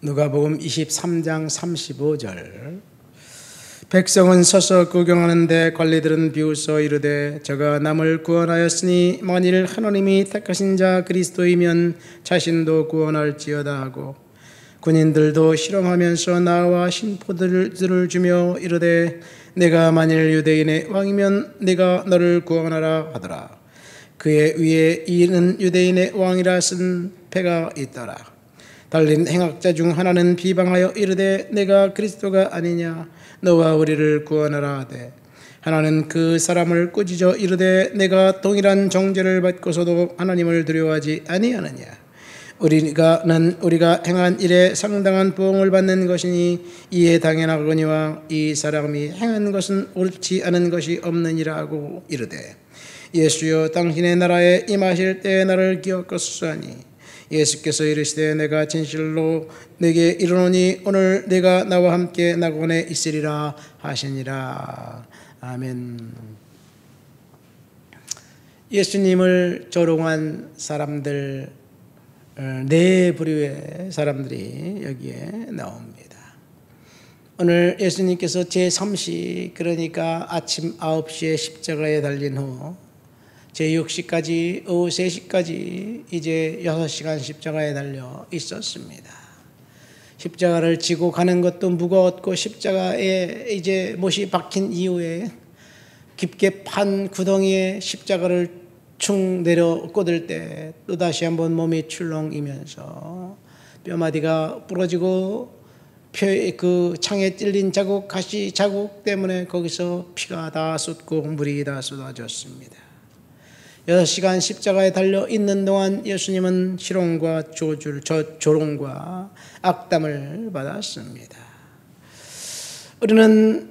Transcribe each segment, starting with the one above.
누가복음 23장 35절. 백성은 서서 구경하는데 관리들은 비웃어 이르되 저가 남을 구원하였으니 만일 하나님이 택하신 자 그리스도이면 자신도 구원할지어다 하고, 군인들도 실험하면서 나와 신포들을 주며 이르되 내가 만일 유대인의 왕이면 내가 너를 구원하라 하더라. 그의 위에 이는 유대인의 왕이라 쓴 패가 있더라. 달린 행악자 중 하나는 비방하여 이르되 내가 그리스도가 아니냐, 너와 우리를 구원하라 하되, 하나는 그 사람을 꾸짖어 이르되 내가 동일한 정죄를 받고서도 하나님을 두려워하지 아니하느냐. 우리가 행한 일에 상당한 보응을 받는 것이니 이에 당연하거니와 이 사람이 행한 것은 옳지 않은 것이 없느니라 하고 이르되, 예수여 당신의 나라에 임하실 때에 나를 기억하소서하니 예수께서 이르시되 내가 진실로 내게 이르노니 오늘 내가 나와 함께 낙원에 있으리라 하시니라. 아멘. 예수님을 조롱한 사람들 네 부류의 사람들이 여기에 나옵니다. 오늘 예수님께서 제3시, 그러니까 아침 9시에 십자가에 달린 후 제6시까지 오후 3시까지 이제 6시간 십자가에 달려 있었습니다. 십자가를 지고 가는 것도 무거웠고, 십자가에 이제 못이 박힌 이후에 깊게 판 구덩이에 십자가를 충 내려 꽂을 때 또다시 한번 몸이 출렁이면서 뼈마디가 부러지고 그 창에 찔린 자국, 가시 자국 때문에 거기서 피가 다 쏟고 물이 다 쏟아졌습니다. 6시간 십자가에 달려 있는 동안 예수님은 실험과 조롱과 악담을 받았습니다. 우리는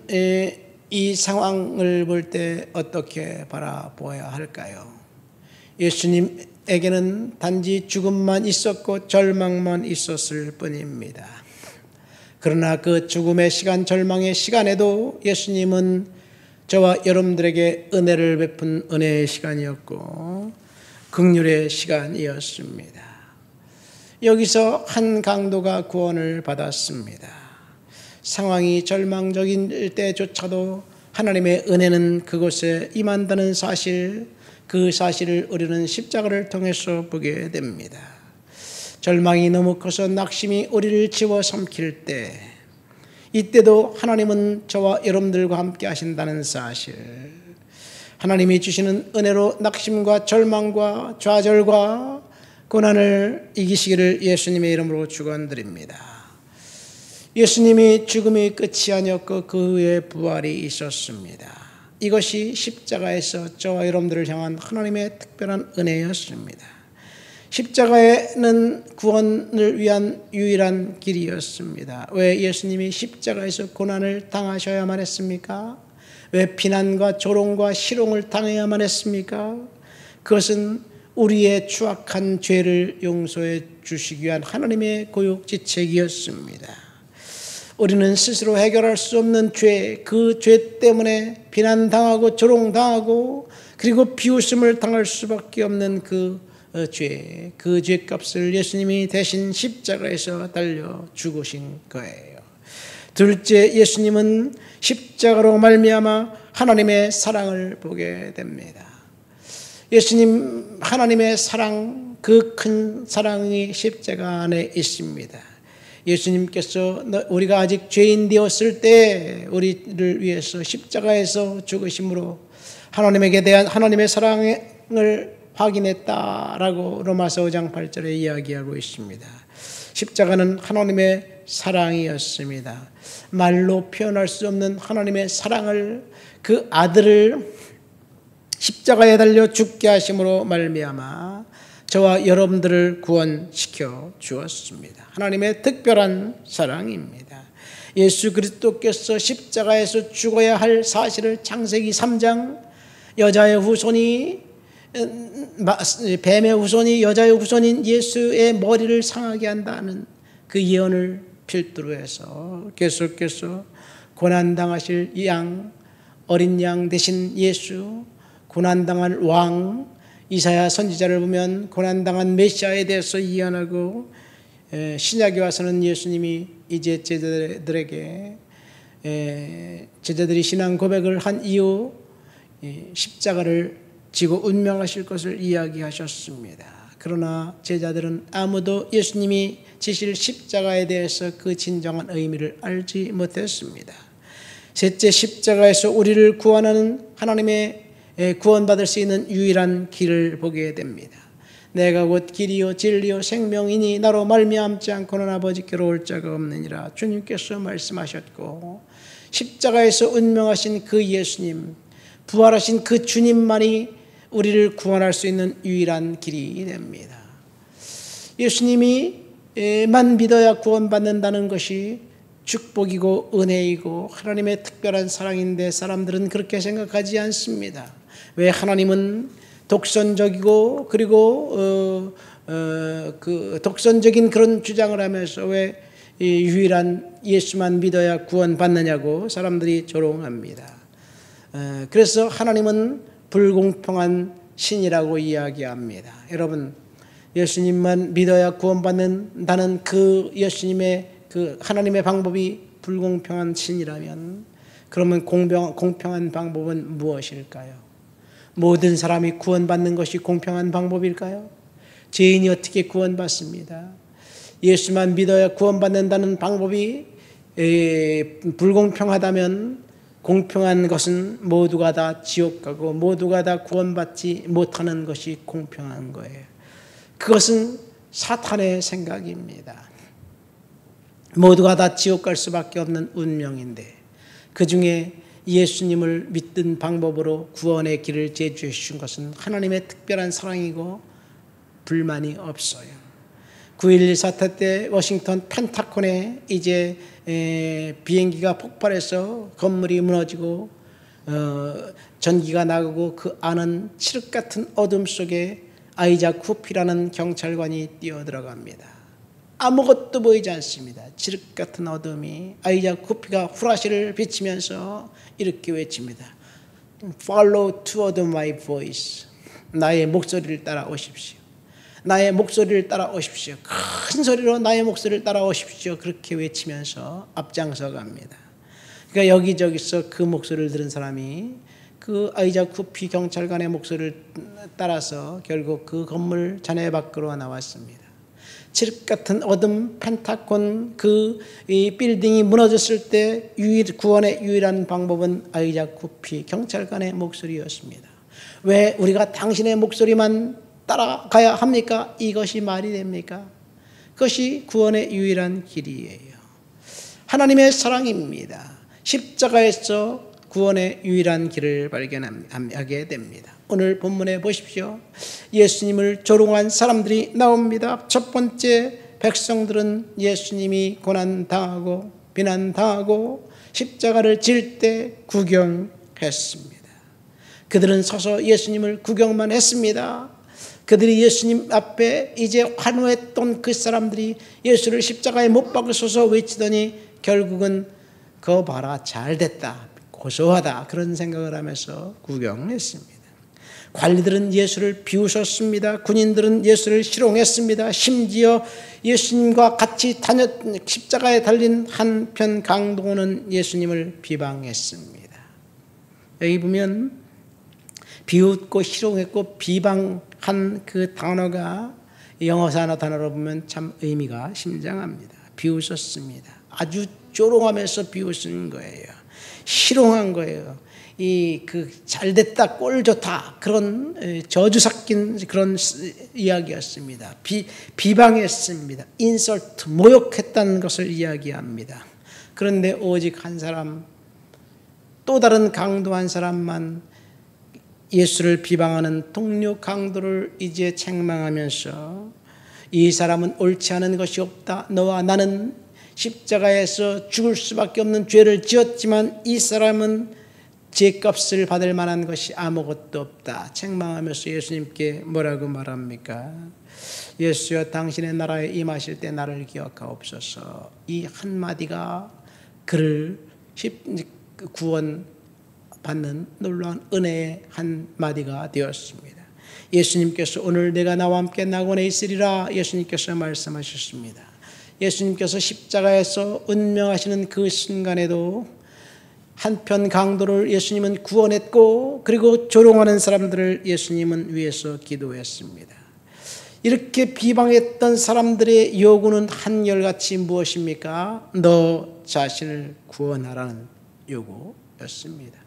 이 상황을 볼 때 어떻게 바라보아야 할까요? 예수님에게는 단지 죽음만 있었고 절망만 있었을 뿐입니다. 그러나 그 죽음의 시간, 절망의 시간에도 예수님은 저와 여러분들에게 은혜를 베푼 은혜의 시간이었고 긍휼의 시간이었습니다. 여기서 한 강도가 구원을 받았습니다. 상황이 절망적인 때조차도 하나님의 은혜는 그곳에 임한다는 사실, 그 사실을 우리는 십자가를 통해서 보게 됩니다. 절망이 너무 커서 낙심이 우리를 집어삼킬 때, 이때도 하나님은 저와 여러분들과 함께 하신다는 사실, 하나님이 주시는 은혜로 낙심과 절망과 좌절과 고난을 이기시기를 예수님의 이름으로 축원드립니다. 예수님이 죽음이 끝이 아니었고 그 후에 부활이 있었습니다. 이것이 십자가에서 저와 여러분들을 향한 하나님의 특별한 은혜였습니다. 십자가에는 구원을 위한 유일한 길이었습니다. 왜 예수님이 십자가에서 고난을 당하셔야만 했습니까? 왜 비난과 조롱과 희롱을 당해야만 했습니까? 그것은 우리의 추악한 죄를 용서해 주시기 위한 하나님의 고육지책이었습니다. 우리는 스스로 해결할 수 없는 죄, 그 죄 때문에 비난당하고 조롱당하고 그리고 비웃음을 당할 수밖에 없는 그 죄값을 예수님이 대신 십자가에서 달려 죽으신 거예요. 둘째, 예수님은 십자가로 말미암아 하나님의 사랑을 보게 됩니다. 예수님 하나님의 사랑, 그 큰 사랑이 십자가 안에 있습니다. 예수님께서 우리가 아직 죄인 되었을 때 우리를 위해서 십자가에서 죽으심으로 하나님에게 대한 하나님의 사랑을 확인했다라고 로마서 5장 8절에 이야기하고 있습니다. 십자가는 하나님의 사랑이었습니다. 말로 표현할 수 없는 하나님의 사랑을, 그 아들을 십자가에 달려 죽게 하심으로 말미암아 저와 여러분들을 구원시켜 주었습니다. 하나님의 특별한 사랑입니다. 예수 그리스도께서 십자가에서 죽어야 할 사실을 창세기 3장 여자의 후손이, 뱀의 후손이 여자의 후손인 예수의 머리를 상하게 한다는 그 예언을 필두로 해서 계속해서 고난당하실 양, 어린 양 대신 예수, 고난당할 왕, 이사야 선지자를 보면 고난당한 메시아에 대해서 예언하고 신약에 와서는 예수님이 이제 제자들에게 제자들이 신앙 고백을 한 이후 십자가를 지고 운명하실 것을 이야기하셨습니다. 그러나 제자들은 아무도 예수님이 지실 십자가에 대해서 그 진정한 의미를 알지 못했습니다. 셋째, 십자가에서 우리를 구원하는 하나님의 구원받을 수 있는 유일한 길을 보게 됩니다. 내가 곧 길이요 진리요 생명이니 나로 말미암지 않고는 아버지께로 올 자가 없느니라 주님께서 말씀하셨고, 십자가에서 운명하신 그 예수님, 부활하신 그 주님만이 우리를 구원할 수 있는 유일한 길이 됩니다. 예수님이만 믿어야 구원받는다는 것이 축복이고 은혜이고 하나님의 특별한 사랑인데 사람들은 그렇게 생각하지 않습니다. 왜? 하나님은 독선적이고 그리고 그 독선적인 그런 주장을 하면서 왜 유일한 예수만 믿어야 구원받느냐고 사람들이 조롱합니다. 그래서 하나님은 불공평한 신이라고 이야기합니다. 여러분, 예수님만 믿어야 구원받는다는 그 예수님의 그 하나님의 방법이 불공평한 신이라면, 그러면 공평한 방법은 무엇일까요? 모든 사람이 구원받는 것이 공평한 방법일까요? 죄인이 어떻게 구원받습니다? 예수만 믿어야 구원받는다는 방법이 불공평하다면, 공평한 것은 모두가 다 지옥 가고 모두가 다 구원받지 못하는 것이 공평한 거예요. 그것은 사탄의 생각입니다. 모두가 다 지옥 갈 수밖에 없는 운명인데, 그 중에 예수님을 믿는 방법으로 구원의 길을 제주해 주신 것은 하나님의 특별한 사랑이고 불만이 없어요. 9.11 사태 때 워싱턴 펜타곤에 이제 비행기가 폭발해서 건물이 무너지고 전기가 나가고 그 안은 칠흑 같은 어둠 속에 아이작 쿠피라는 경찰관이 뛰어들어갑니다. 아무것도 보이지 않습니다. 칠흑 같은 어둠이. 아이작 쿠피가 후라시를 비치면서 이렇게 외칩니다. Follow toward my voice. 나의 목소리를 따라오십시오. 나의 목소리를 따라오십시오. 큰 소리로 나의 목소리를 따라오십시오. 그렇게 외치면서 앞장서 갑니다. 그러니까 여기저기서 그 목소리를 들은 사람이 그 아이작 쿠피 경찰관의 목소리를 따라서 결국 그 건물 잔해 밖으로 나왔습니다. 칠흑 같은 어둠 펜타곤 이 빌딩이 무너졌을 때 구원의 유일한 방법은 아이작 쿠피 경찰관의 목소리였습니다. 왜 우리가 당신의 목소리만 따라가야 합니까? 이것이 말이 됩니까? 그것이 구원의 유일한 길이에요. 하나님의 사랑입니다. 십자가에서 구원의 유일한 길을 발견하게 됩니다. 오늘 본문에 보십시오. 예수님을 조롱한 사람들이 나옵니다. 첫 번째, 백성들은 예수님이 고난당하고 비난당하고 십자가를 질 때 구경했습니다. 그들은 서서 예수님을 구경만 했습니다. 그들이 예수님 앞에 이제 환호했던 그 사람들이 예수를 십자가에 못 박으셔서 외치더니 결국은 그거 봐라, 잘됐다, 고소하다, 그런 생각을 하면서 구경했습니다. 관리들은 예수를 비웃었습니다. 군인들은 예수를 희롱했습니다. 심지어 예수님과 같이 십자가에 달린 한편 강도는 예수님을 비방했습니다. 여기 보면 비웃고 희롱했고 비방한 그 단어가 영어사 하나 단어로 보면 참 의미가 심장합니다. 비웃었습니다. 아주 조롱하면서 비웃은 거예요. 희롱한 거예요. 잘됐다, 꼴 좋다, 그런 저주 섞인 그런 이야기였습니다. 비방했습니다. 인설트, 모욕했다는 것을 이야기합니다. 그런데 오직 한 사람, 또 다른 강도 한 사람만 예수를 비방하는 동료 강도를 이제 책망하면서, 이 사람은 옳지 않은 것이 없다. 너와 나는 십자가에서 죽을 수밖에 없는 죄를 지었지만 이 사람은 죄값을 받을 만한 것이 아무것도 없다. 책망하면서 예수님께 뭐라고 말합니까? 예수여, 당신의 나라에 임하실 때 나를 기억하옵소서. 이 한마디가 그를 구원받는 놀라운 은혜의 한마디가 되었습니다. 예수님께서 오늘 내가 나와 함께 낙원에 있으리라 예수님께서 말씀하셨습니다. 예수님께서 십자가에서 운명하시는 그 순간에도 한편 강도를 예수님은 구원했고, 그리고 조롱하는 사람들을 예수님은 위해서 기도했습니다. 이렇게 비방했던 사람들의 요구는 한결같이 무엇입니까? 너 자신을 구원하라는 요구였습니다.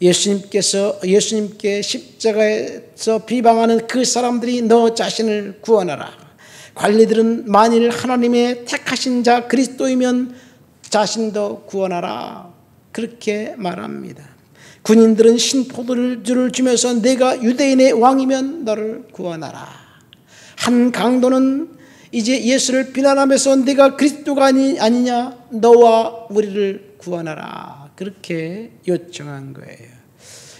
예수님께 십자가에서 비방하는 그 사람들이 너 자신을 구원하라. 관리들은 만일 하나님의 택하신 자 그리스도이면 자신도 구원하라. 그렇게 말합니다. 군인들은 신포도주를 주면서 내가 유대인의 왕이면 너를 구원하라. 한 강도는 이제 예수를 비난하면서 네가 그리스도가 아니냐, 너와 우리를 구원하라. 그렇게 요청한 거예요.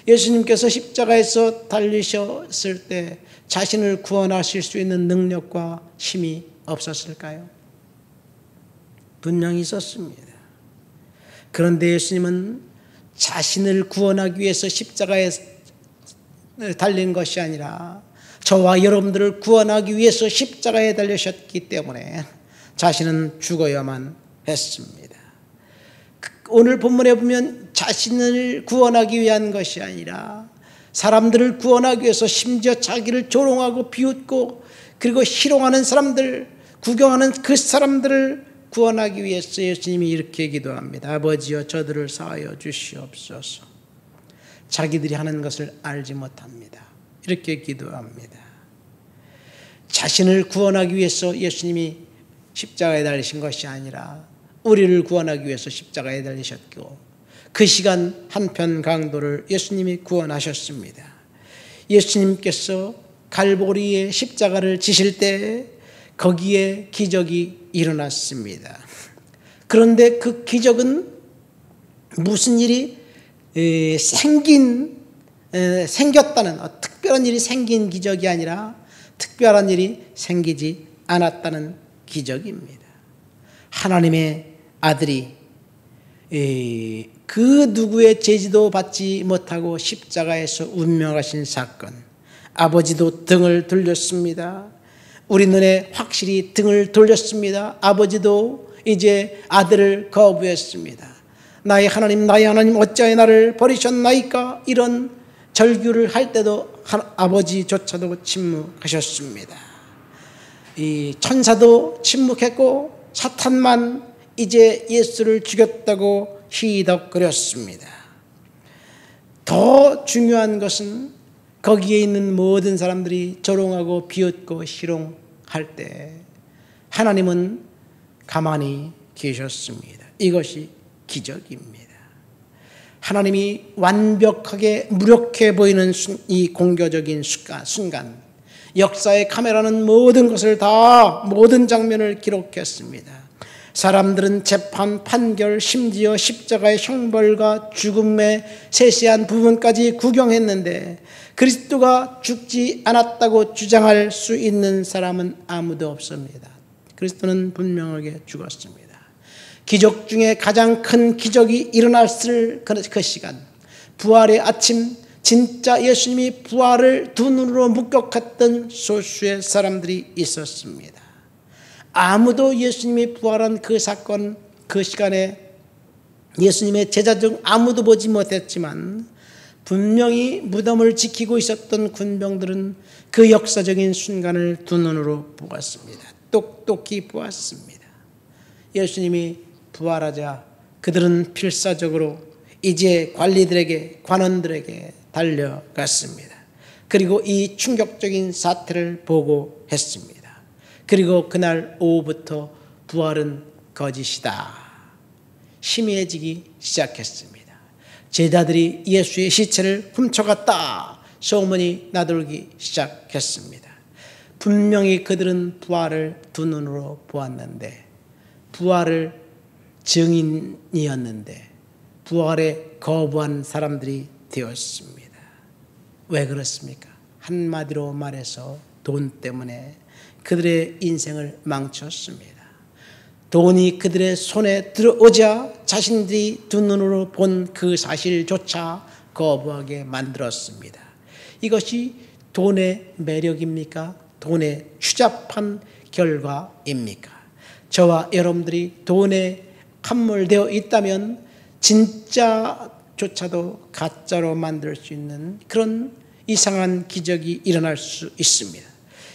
예수님께서 십자가에서 달리셨을 때 자신을 구원하실 수 있는 능력과 힘이 없었을까요? 분명히 있었습니다. 그런데 예수님은 자신을 구원하기 위해서 십자가에 달린 것이 아니라 저와 여러분들을 구원하기 위해서 십자가에 달리셨기 때문에 자신은 죽어야만 했습니다. 오늘 본문에 보면 자신을 구원하기 위한 것이 아니라 사람들을 구원하기 위해서 심지어 자기를 조롱하고 비웃고 그리고 희롱하는 사람들, 구경하는 그 사람들을 구원하기 위해서 예수님이 이렇게 기도합니다. 아버지여 저들을 사하여 주시옵소서. 자기들이 하는 것을 알지 못합니다. 이렇게 기도합니다. 자신을 구원하기 위해서 예수님이 십자가에 달리신 것이 아니라 우리를 구원하기 위해서 십자가에 달리셨고, 그 시간 한편 강도를 예수님이 구원하셨습니다. 예수님께서 갈보리에 십자가를 지실 때 거기에 기적이 일어났습니다. 그런데 그 기적은 무슨 일이 생겼다는 특별한 일이 생긴 기적이 아니라 특별한 일이 생기지 않았다는 기적입니다. 하나님의 아들이 그 누구의 제지도 받지 못하고 십자가에서 운명하신 사건, 아버지도 등을 돌렸습니다. 우리 눈에 확실히 등을 돌렸습니다. 아버지도 이제 아들을 거부했습니다. 나의 하나님 어찌하여 나를 버리셨나이까? 이런 절규를 할 때도 아버지조차도 침묵하셨습니다. 이 천사도 침묵했고 사탄만 이제 예수를 죽였다고 희덕거렸습니다. 더 중요한 것은 거기에 있는 모든 사람들이 조롱하고 비웃고 희롱할 때 하나님은 가만히 계셨습니다. 이것이 기적입니다. 하나님이 완벽하게 무력해 보이는 이 공교적인 순간, 역사의 카메라는 모든 것을 다, 모든 장면을 기록했습니다. 사람들은 재판, 판결, 심지어 십자가의 형벌과 죽음의 세세한 부분까지 구경했는데 그리스도가 죽지 않았다고 주장할 수 있는 사람은 아무도 없습니다. 그리스도는 분명하게 죽었습니다. 기적 중에 가장 큰 기적이 일어났을 그 시간, 부활의 아침, 진짜 예수님이 부활을 두 눈으로 목격했던 소수의 사람들이 있었습니다. 아무도 예수님이 부활한 그 사건, 그 시간에 예수님의 제자 중 아무도 보지 못했지만 분명히 무덤을 지키고 있었던 군병들은 그 역사적인 순간을 두 눈으로 보았습니다. 똑똑히 보았습니다. 예수님이 부활하자 그들은 필사적으로 이제 관리들에게, 관원들에게 달려갔습니다. 그리고 이 충격적인 사태를 보고했습니다. 그리고 그날 오후부터 부활은 거짓이다, 희미해지기 시작했습니다. 제자들이 예수의 시체를 훔쳐갔다 소문이 나돌기 시작했습니다. 분명히 그들은 부활을 두 눈으로 보았는데, 부활을 증인이었는데 부활에 거부한 사람들이 되었습니다. 왜 그렇습니까? 한마디로 말해서 돈 때문에 그들의 인생을 망쳤습니다. 돈이 그들의 손에 들어오자 자신들이 두 눈으로 본 그 사실조차 거부하게 만들었습니다. 이것이 돈의 매력입니까? 돈의 추잡한 결과입니까? 저와 여러분들이 돈에 함몰되어 있다면 진짜조차도 가짜로 만들 수 있는 그런 이상한 기적이 일어날 수 있습니다.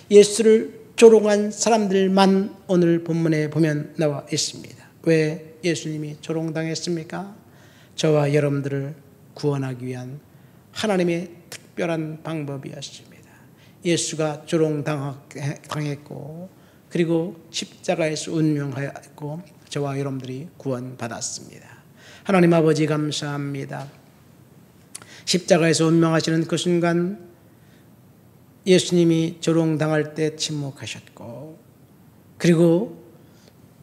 예수를 조롱한 사람들만 오늘 본문에 보면 나와 있습니다. 왜 예수님이 조롱당했습니까? 저와 여러분들을 구원하기 위한 하나님의 특별한 방법이었습니다. 예수가 조롱당했고 그리고 십자가에서 운명하였고 저와 여러분들이 구원받았습니다. 하나님 아버지 감사합니다. 십자가에서 운명하시는 그 순간 예수님이 조롱당할 때 침묵하셨고 그리고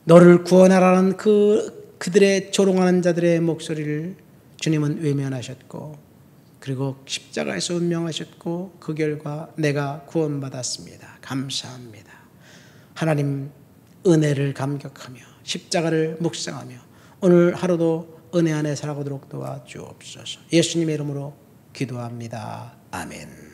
너를 구원하라는 그들의 조롱하는 자들의 목소리를 주님은 외면하셨고 그리고 십자가에서 운명하셨고 그 결과 내가 구원받았습니다. 감사합니다. 하나님 은혜를 감격하며 십자가를 묵상하며 오늘 하루도 은혜 안에 살아가도록 도와주옵소서. 예수님의 이름으로 기도합니다. 아멘.